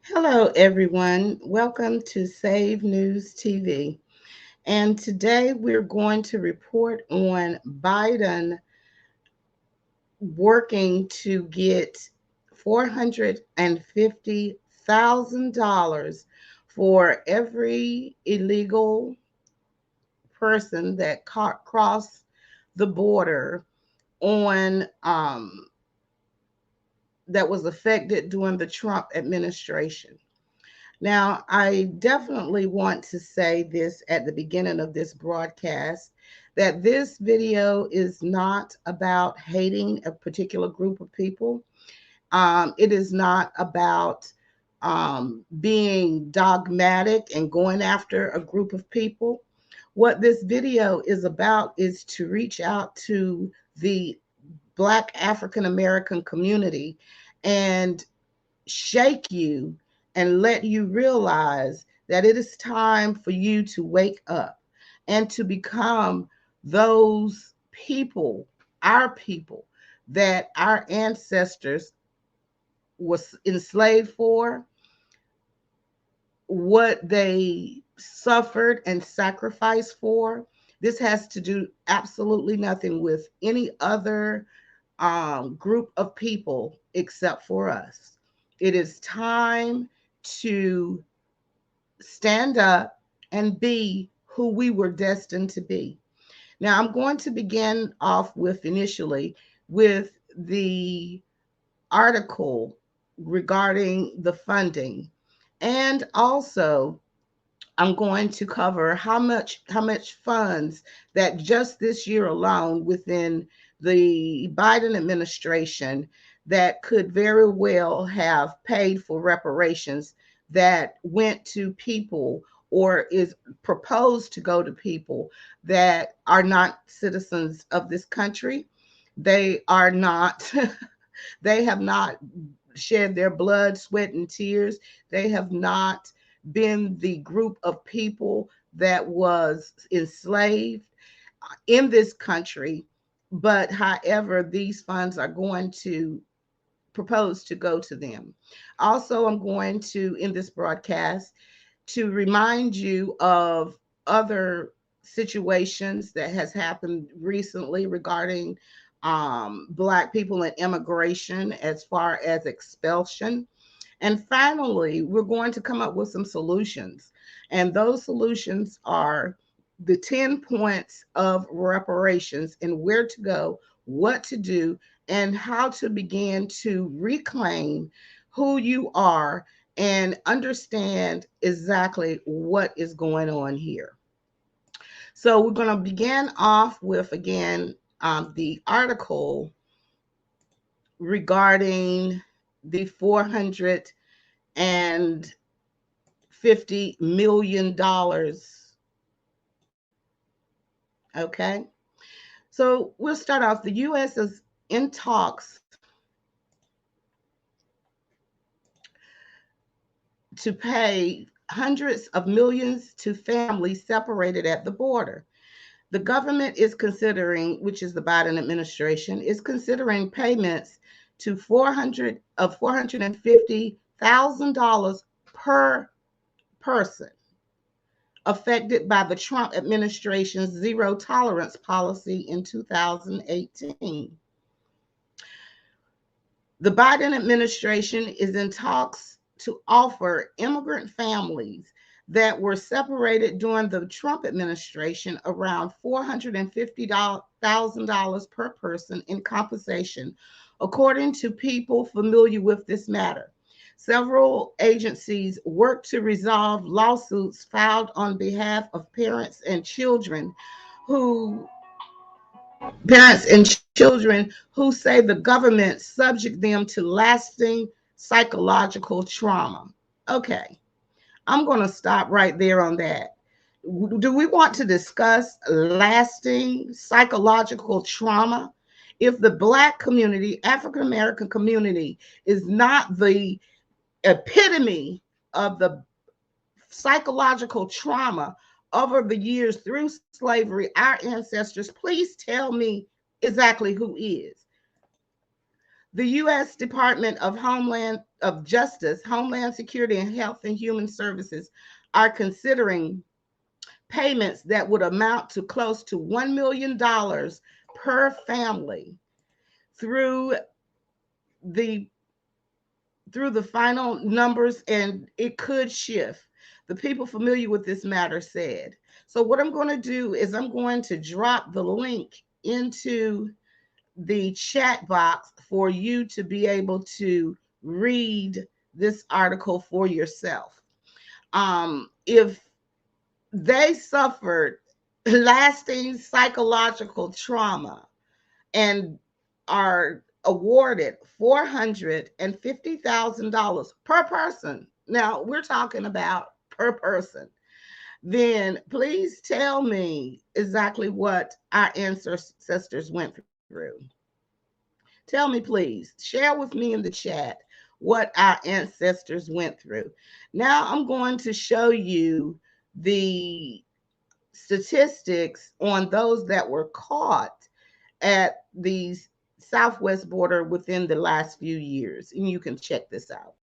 Hello, everyone. Welcome to Save News TV. And today we're going to report on Biden working to get $450,000 for every illegal person that crossed the border on that was affected during the Trump administration. Now, I definitely want to say this at the beginning of this broadcast that this video is not about hating a particular group of people. It is not about being dogmatic and going after a group of people. What this video is about is to reach out to the Black African American community and shake you and let you realize that it is time for you to wake up and to become those people, our people, that our ancestors was enslaved for, what they suffered and sacrificed for. This has to do absolutely nothing with any other group of people except for us. It is time to stand up and be who we were destined to be. Now, I'm going to begin off with initially with the article regarding the funding, and also I'm going to cover how much funds that just this year alone within the Biden administration that could very well have paid for reparations that went to people or is proposed to go to people that are not citizens of this country. They are not they have not shed their blood, sweat, and tears. They have not been the group of people that was enslaved in this country. But however, these funds are going to propose to go to them. Also, I'm going to, in this broadcast, to remind you of other situations that has happened recently regarding Black people and immigration as far as expulsion. And finally, we're going to come up with some solutions. And those solutions are the 10 points of reparations and where to go, what to do, and how to begin to reclaim who you are and understand exactly what is going on here. So, we're going to begin off with again the article regarding the 450 million dollars. Okay. So we'll start off. The U.S. is in talks to pay hundreds of millions to families separated at the border. The government is considering, which is the Biden administration, is considering payments to 450,000 per person affected by the Trump administration's zero tolerance policy in 2018. The Biden administration is in talks to offer immigrant families that were separated during the Trump administration around $450,000 per person in compensation, according to people familiar with this matter. Several agencies work to resolve lawsuits filed on behalf of who parents and children who say the government subject them to lasting psychological trauma. Okay, I'm going to stop right there on that. Do we want to discuss lasting psychological trauma? If the Black community, African American community, is not the epitome of the psychological trauma over the years through slavery, our ancestors, please tell me exactly who is. The U.S. Department of of Justice, Homeland Security, and Health and Human Services are considering payments that would amount to close to $1 million per family through the final numbers, and it could shift. The people familiar with this matter said. So what I'm going to do is I'm going to drop the link into the chat box for you to be able to read this article for yourself. If they suffered lasting psychological trauma and are awarded $450,000 per person. Now, we're talking about per person. Then please tell me exactly what our ancestors went through. Tell me, please. Share with me in the chat what our ancestors went through. Now, I'm going to show you the statistics on those that were caught at the southwest border within the last few years. And you can check this out.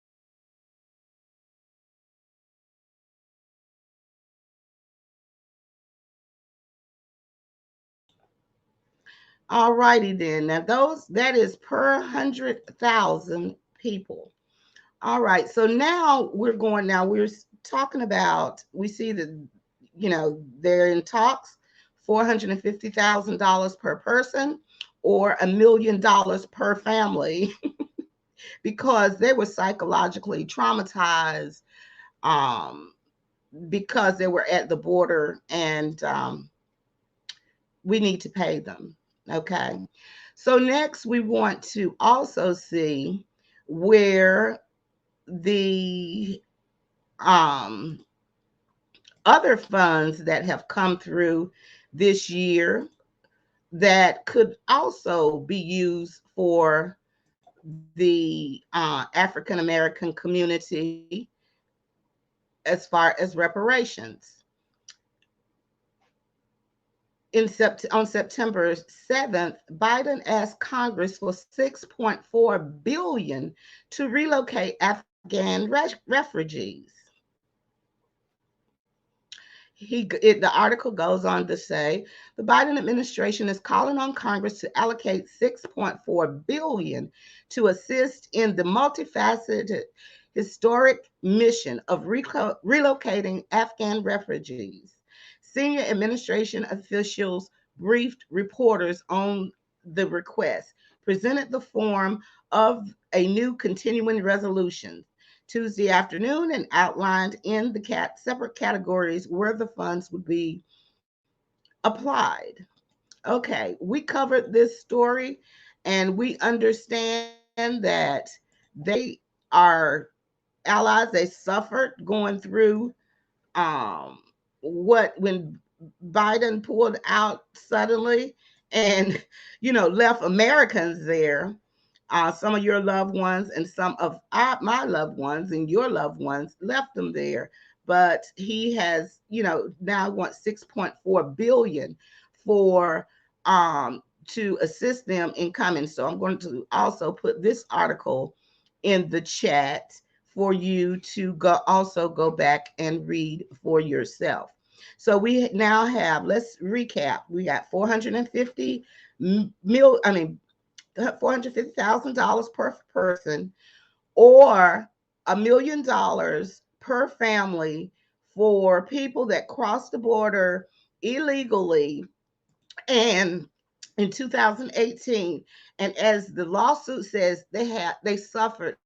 All righty then. Now that is per 100,000 people. All right. So now we're talking about, we see that, they're in talks, $450,000 per person or $1 million per family because they were psychologically traumatized, because they were at the border, and we need to pay them. Okay. So next we want to also see where the other funds that have come through this year that could also be used for the African American community as far as reparations. On September 7th, Biden asked Congress for $6.4 billion to relocate Afghan refugees. The article goes on to say the Biden administration is calling on Congress to allocate $6.4 billion to assist in the multifaceted historic mission of relocating Afghan refugees. Senior administration officials briefed reporters on the request, presented the form of a new continuing resolution Tuesday afternoon, and outlined in the separate categories where the funds would be applied. Okay, we covered this story, and we understand that they are allies. They suffered going through when Biden pulled out suddenly and left Americans there. Some of your loved ones and some of my loved ones and your loved ones left them there. But he has, now wants $6.4 billion for to assist them in coming. So I'm going to also put this article in the chat for you to go back and read for yourself. So we now have, let's recap. We got $450,000 per person, or $1 million per family for people that cross the border illegally and in 2018. And as the lawsuit says, they suffered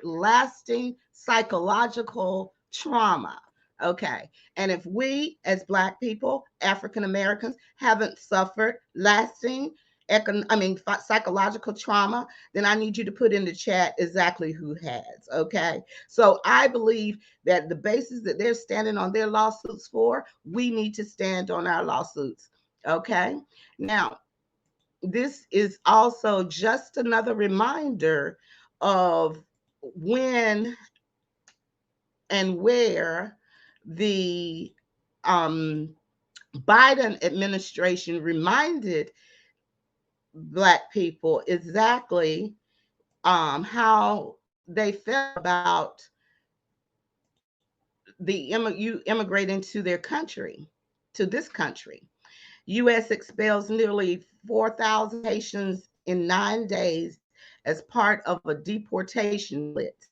lasting psychological trauma. Okay. And if we as Black people, African Americans, haven't suffered lasting psychological trauma, then I need you to put in the chat exactly who has. Okay. So I believe that the basis that they're standing on their lawsuits for, we need to stand on our lawsuits. Okay. Now, this is also just another reminder of when and where the Biden administration reminded Black people exactly how they felt about you immigrating to their country, to this country. U.S. expels nearly 4,000 Haitians in 9 days as part of a deportation blitz.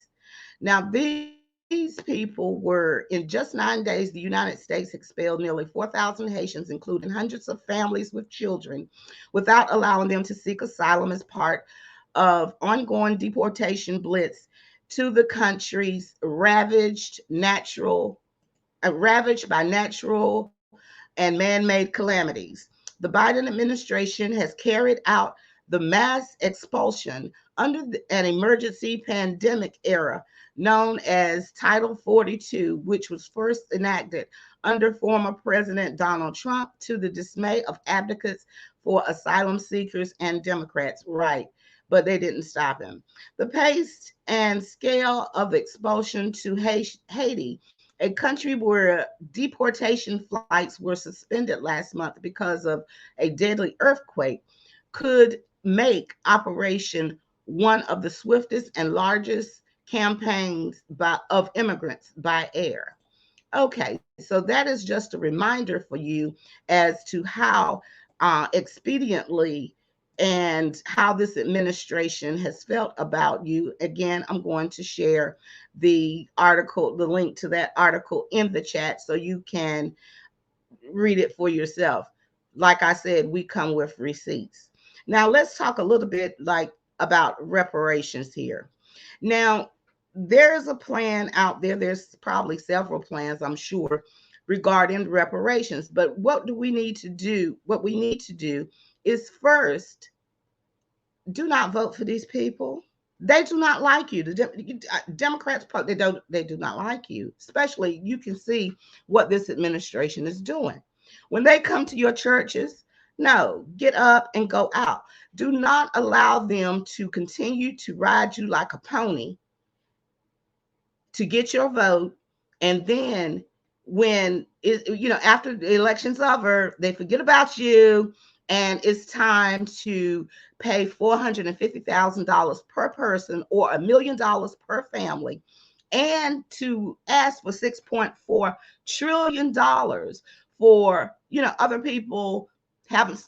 Now, these people were, in just 9 days, the United States expelled nearly 4,000 Haitians, including hundreds of families with children, without allowing them to seek asylum as part of ongoing deportation blitz to the countries ravaged by natural and man-made calamities. The Biden administration has carried out the mass expulsion under an emergency pandemic era known as Title 42, which was first enacted under former President Donald Trump to the dismay of advocates for asylum seekers and Democrats. Right, but they didn't stop him. The pace and scale of expulsion to Haiti, a country where deportation flights were suspended last month because of a deadly earthquake, could make Operation one of the swiftest and largest campaigns of immigrants by air. Okay, so that is just a reminder for you as to how expediently and how this administration has felt about you. Again, I'm going to share the article, the link to that article in the chat so you can read it for yourself. Like I said, we come with receipts. Now let's talk a little bit about reparations here. Now, there's a plan out there. There's probably several plans, I'm sure, regarding reparations. But what do we need to do? What we need to do is first, do not vote for these people. They do not like you. The Democrats, they do not like you. Especially, you can see what this administration is doing. When they come to your churches, no, get up and go out. Do not allow them to continue to ride you like a pony to get your vote. And then after the election's over, they forget about you, and it's time to pay $450,000 per person or $1 million per family, and to ask for $6.4 trillion for, other people haven't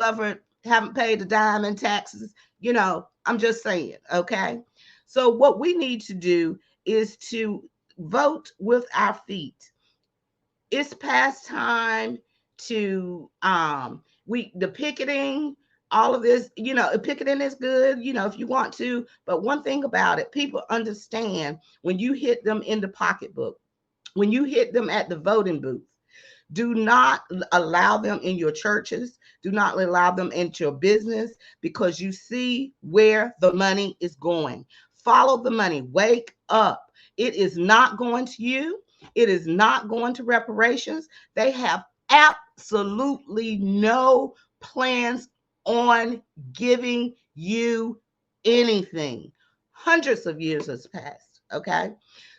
paid a dime in taxes. I'm just saying, okay? So what we need to do is to vote with our feet. It's past time to the picketing, all of this, picketing is good, if you want to. But one thing about it, people understand when you hit them in the pocketbook, when you hit them at the voting booth, do not allow them in your churches. Do not allow them into your business, because you see where the money is going. Follow the money. Wake up. It is not going to you. It is not going to reparations. They have absolutely no plans on giving you anything. Hundreds of years has passed. Okay.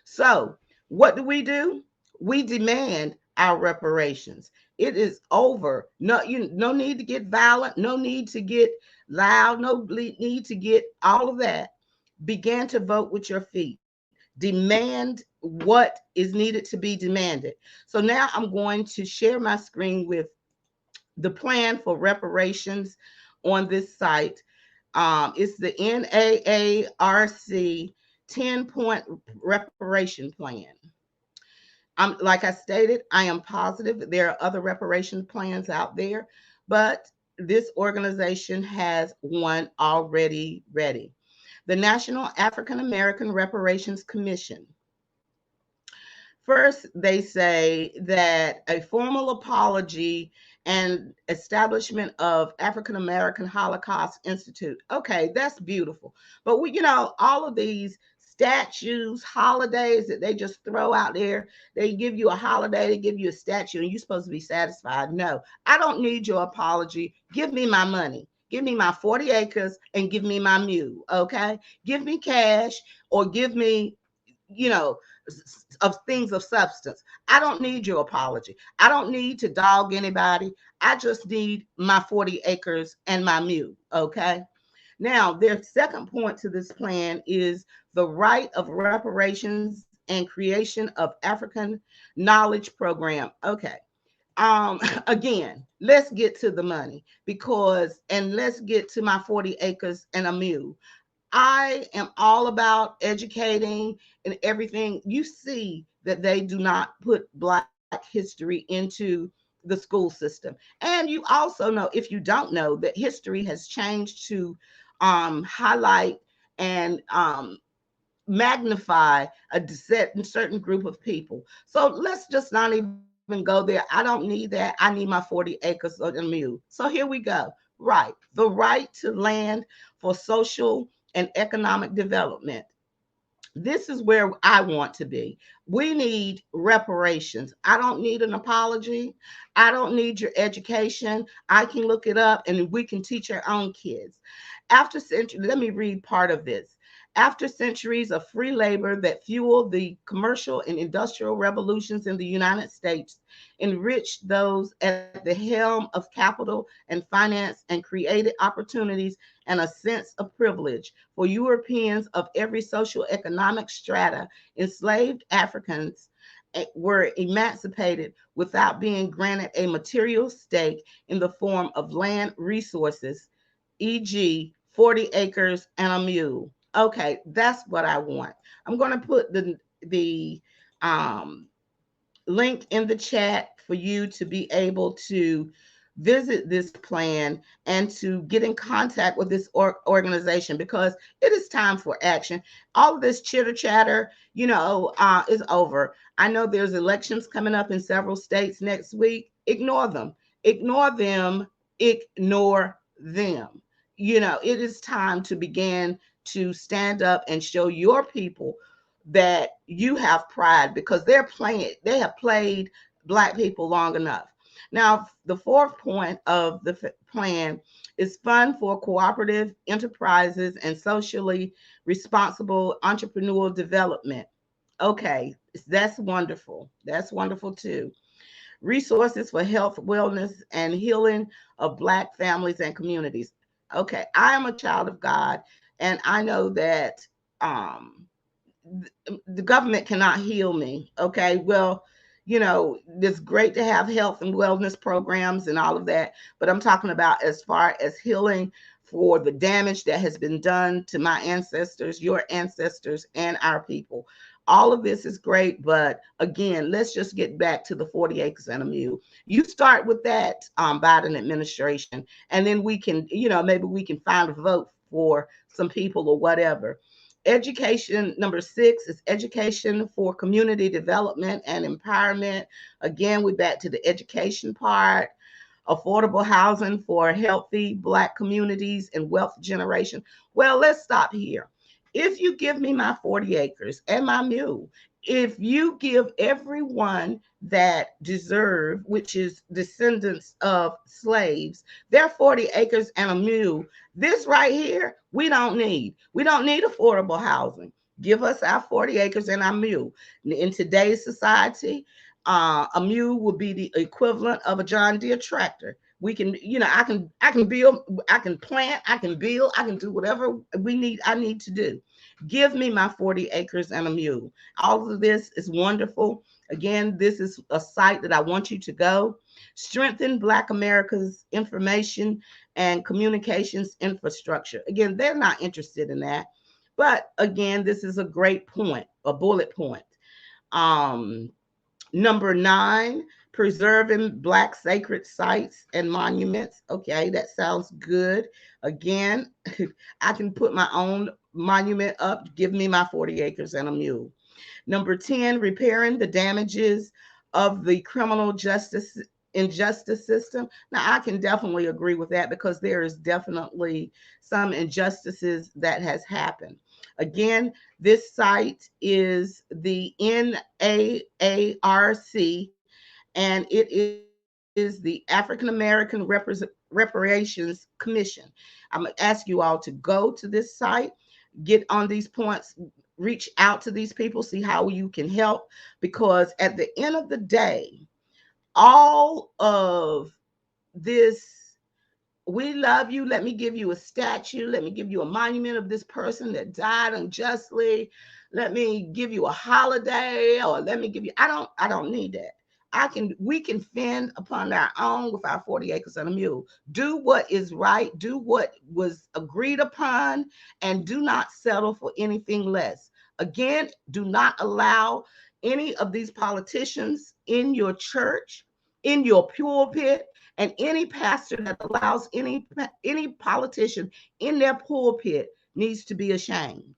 So what do? We demand our reparations. It is over. No need to get violent. No need to get loud. No need to get all of that. Begin to vote with your feet. Demand what is needed to be demanded. So now I'm going to share my screen with the plan for reparations on this site. It's the NAARC 10-point reparation plan. Like I stated, I am positive there are other reparation plans out there, but this organization has one already ready. The National African American Reparations Commission. First, they say that a formal apology and establishment of African American Holocaust Institute. Okay, that's beautiful. But all of these statues, holidays that they just throw out there, they give you a holiday, they give you a statue, and you're supposed to be satisfied. No, I don't need your apology. Give me my money. Give me my 40 acres and give me my mule, okay? Give me cash, or give me, of things of substance. I don't need your apology. I don't need to dog anybody. I just need my 40 acres and my mule, okay? Now, their second point to this plan is the right of reparations and creation of African knowledge program. Okay. Again, let's get to the money because, and let's get to my 40 acres and a mule. I am all about educating and everything. You see that they do not put Black history into the school system. And you also know, if you don't know, that history has changed to highlight and magnify a certain group of people. So let's just not even go there. I don't need that. I need my 40 acres of a mule. So here we go. Right. The right to land for social and economic development. This is where I want to be. We need reparations. I don't need an apology. I don't need your education. I can look it up and we can teach our own kids. After centuries, let me read part of this. After centuries of free labor that fueled the commercial and industrial revolutions in the United States, enriched those at the helm of capital and finance, and created opportunities and a sense of privilege for Europeans of every social economic strata, enslaved Africans were emancipated without being granted a material stake in the form of land resources, e.g., 40 acres and a mule. Okay, that's what I want. I'm going to put the um, link in the chat for you to be able to visit this plan and to get in contact with this organization because it is time for action. All of this chitter chatter, is over. I know there's elections coming up in several states next week. Ignore them. Ignore them. Ignore them. It is time to begin to stand up and show your people that you have pride because they have played Black people long enough. Now, the fourth point of the plan is fund for cooperative enterprises and socially responsible entrepreneurial development. Okay, that's wonderful. That's wonderful too. Resources for health, wellness, and healing of Black families and communities. Okay, I am a child of God, and I know that um, the government cannot heal me. Okay. Well, it's great to have health and wellness programs and all of that. But I'm talking about as far as healing for the damage that has been done to my ancestors, your ancestors, and our people. All of this is great. But again, let's just get back to the 40 acres and a mule. You start with that Biden administration, and then we can, maybe we can find a vote for some people or whatever. Education, number 6, is education for community development and empowerment. Again, we're back to the education part. Affordable housing for healthy Black communities and wealth generation. Well, let's stop here. If you give me my 40 acres and my mule, if you give everyone that deserve, which is descendants of slaves, their 40 acres and a mule, this right here, we don't need. We don't need affordable housing. Give us our 40 acres and our mule. In today's society, a mule would be the equivalent of a John Deere tractor. We can, I can build, I can plant, I can build, I can do whatever I need to do. Give me my 40 acres and a mule. All of this is wonderful. Again, this is a site that I want you to go. Strengthen Black America's information and communications infrastructure. Again, they're not interested in that. But again, this is a great point, a bullet point. Um, Number 9, preserving Black sacred sites and monuments. Okay, that sounds good. Again, I can put my own monument up. Give me my 40 acres and a mule. Number 10, repairing the damages of the criminal justice injustice system. Now, I can definitely agree with that because there is definitely some injustices that has happened. Again, this site is the NAARC, and it is the African American Reparations Commission. I'm going to ask you all to go to this site, get on these points, reach out to these people, see how you can help, because at the end of the day, all of this we love you. Let me give you a statue. Let me give you a monument of this person that died unjustly. Let me give you a holiday, or let me give you, I don't need that. We can fend upon our own with our 40 acres and a mule. Do what is right, do what was agreed upon, and do not settle for anything less. Again, do not allow any of these politicians in your church, in your pulpit, and any pastor that allows any politician in their pulpit needs to be ashamed.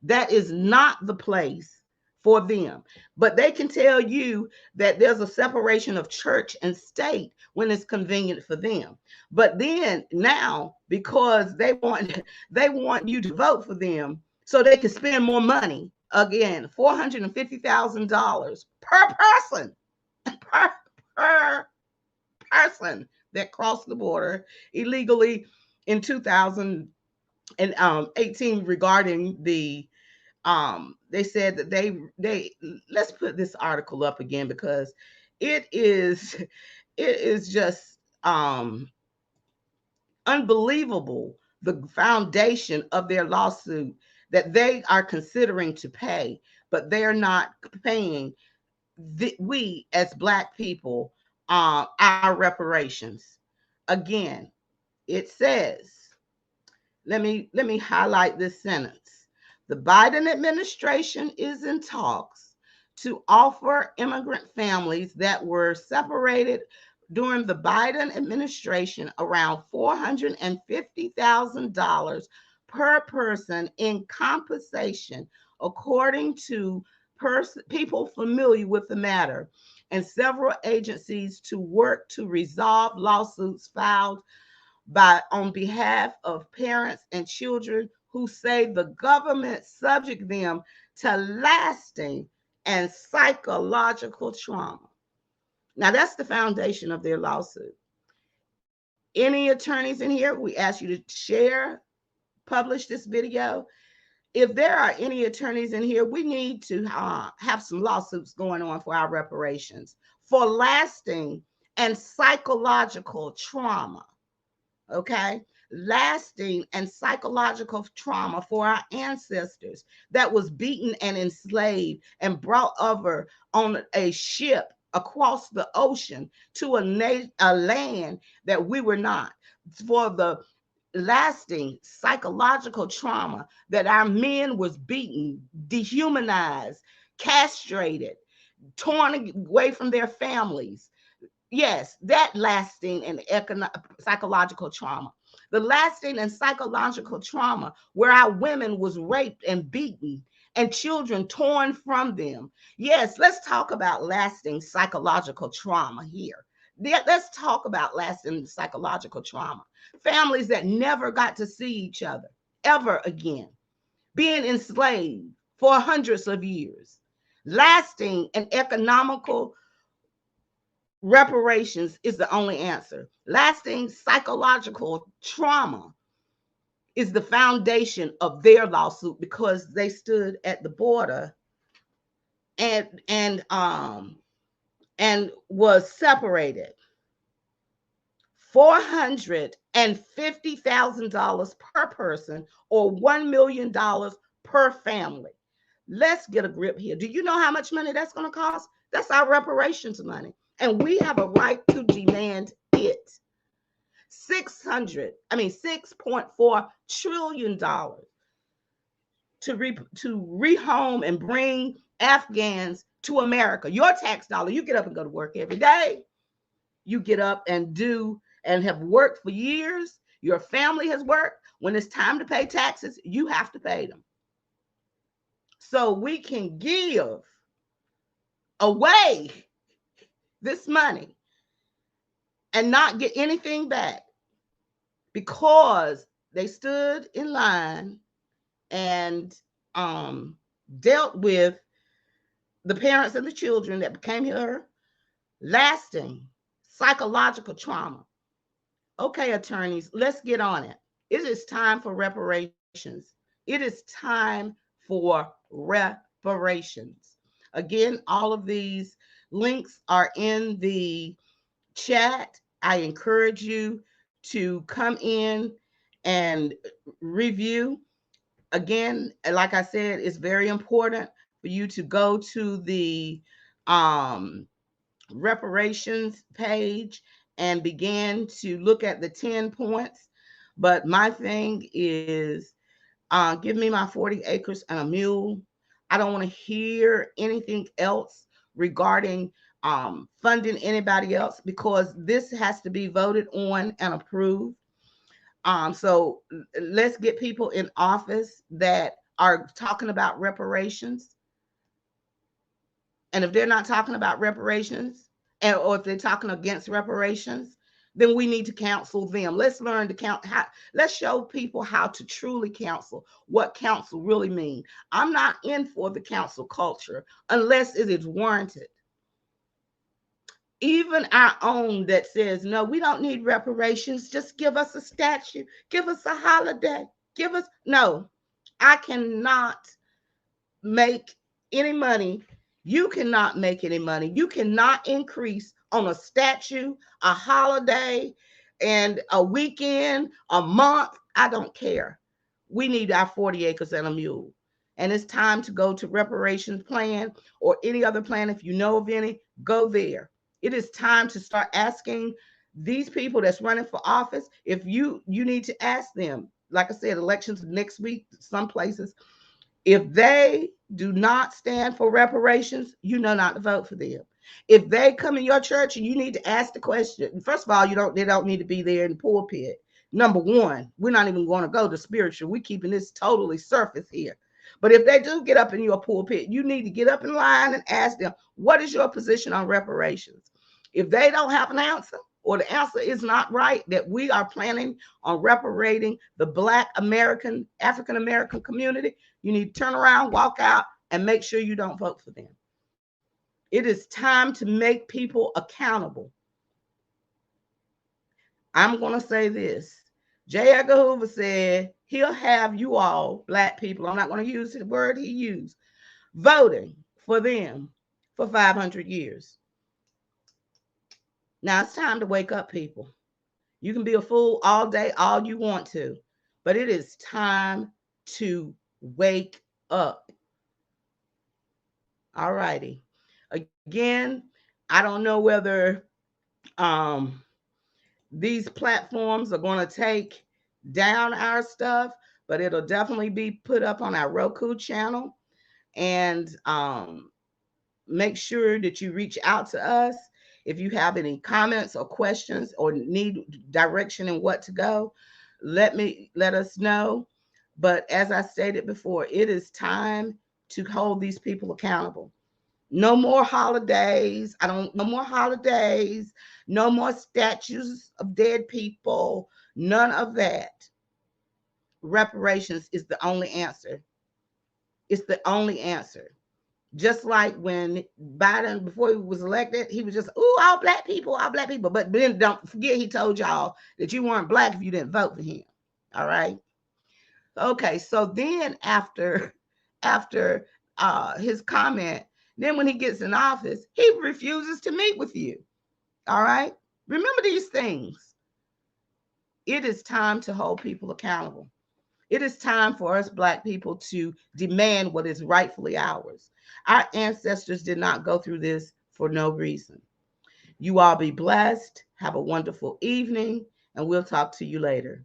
That is not the place for them. But they can tell you that there's a separation of church and state when it's convenient for them. But then now, because they want you to vote for them so they can spend more money, again, $450,000 per person, per person that crossed the border illegally in 2018, regarding they said that they let's put this article up again, because it is just unbelievable, the foundation of their lawsuit, that they are considering to pay, but they're not paying we as Black people our reparations. Again, it says, let me highlight this sentence. The Biden administration is in talks to offer immigrant families that were separated during the Biden administration around $450,000 per person in compensation, according to people familiar with the matter, and several agencies to work to resolve lawsuits filed on behalf of parents and children who say the government subject them to lasting and psychological trauma. Now, that's the foundation of their lawsuit. Any attorneys in here, we ask you to share, publish this video. If there are any attorneys in here, we need to have some lawsuits going on for our reparations for lasting and psychological trauma. Okay? Lasting and psychological trauma for our ancestors that was beaten and enslaved and brought over on a ship across the ocean to a land that we were not. For the lasting psychological trauma that our men was beaten, dehumanized, castrated, torn away from their families. Yes, that lasting and psychological trauma. The lasting and psychological trauma where our women was raped and beaten and children torn from them. Yes, let's talk about lasting psychological trauma here. Let's talk about lasting psychological trauma. Families that never got to see each other ever again, being enslaved for hundreds of years. Lasting and economical reparations is the only answer. Lasting psychological trauma is the foundation of their lawsuit, because they stood at the border and was separated. $450,000 per person, or $1 million per family. Let's get a grip here. Do you know how much money that's going to cost? That's our reparations money. And we have a right to demand it. $6.4 trillion to rehome and bring Afghans to America. Your tax dollar. You get up and go to work every day. You get up and do and have worked for years. Your family has worked. When it's time to pay taxes, you have to pay them. So we can give away this money and not get anything back, because they stood in line and dealt with the parents and the children that became here. Lasting psychological trauma. Okay, attorneys, let's get on it. It is time for reparations. It is time for reparations. Again, all of these links are in the chat. I encourage you to come in and review. Again, like I said, it's very important for you to go to the um, reparations page and begin to look at the 10 points. But my thing is, give me my 40 acres and a mule. I don't want to hear anything else regarding funding anybody else, because this has to be voted on and approved. So let's get people in office that are talking about reparations. And if they're not talking about reparations, or if they're talking against reparations, then we need to counsel them. Let's learn to count. Let's show people how to truly counsel, what counsel really means. I'm not in for the counsel culture unless it is warranted. Even our own that says, no, we don't need reparations. Just give us a statue, give us a holiday, give us. No, I cannot make any money. You cannot make any money. You cannot increase on a statue, a holiday, and a weekend, a month. I don't care. We need our 40 acres and a mule. And it's time to go to reparations plan or any other plan. If you know of any, go there. It is time to start asking these people that's running for office. If you need to ask them, like I said, elections next week, some places. If they do not stand for reparations, you know not to vote for them. If they come in your church and you need to ask the question, first of all, they don't need to be there in the pulpit. Number one, we're not even going to go to spiritual. We're keeping this totally surface here. But if they do get up in your pulpit, you need to get up in line and ask them, what is your position on reparations? If they don't have an answer, or the answer is not right, that we are planning on reparating the Black American, African American community, you need to turn around, walk out, and make sure you don't vote for them. It is time to make people accountable. I'm going to say this. J. Edgar Hoover said he'll have you all, Black people, I'm not going to use the word he used, voting for them for 500 years. Now it's time to wake up, people. You can be a fool all day, all you want to, but it is time to wake up. All righty. Again, I don't know whether these platforms are going to take down our stuff, but it'll definitely be put up on our Roku channel. And make sure that you reach out to us if you have any comments or questions or need direction in what to go. Let us know. But as I stated before, it is time to hold these people accountable. No more holidays. No more holidays. No more statues of dead people. None of that. Reparations is the only answer. It's the only answer. Just like when Biden, before he was elected, he was just, all Black people, all Black people. But then don't forget, he told y'all that you weren't Black if you didn't vote for him. All right. Okay. So then after his comment, then when he gets in office, he refuses to meet with you. All right. Remember these things. It is time to hold people accountable. It is time for us Black people to demand what is rightfully ours. Our ancestors did not go through this for no reason. You all be blessed. Have a wonderful evening, and we'll talk to you later.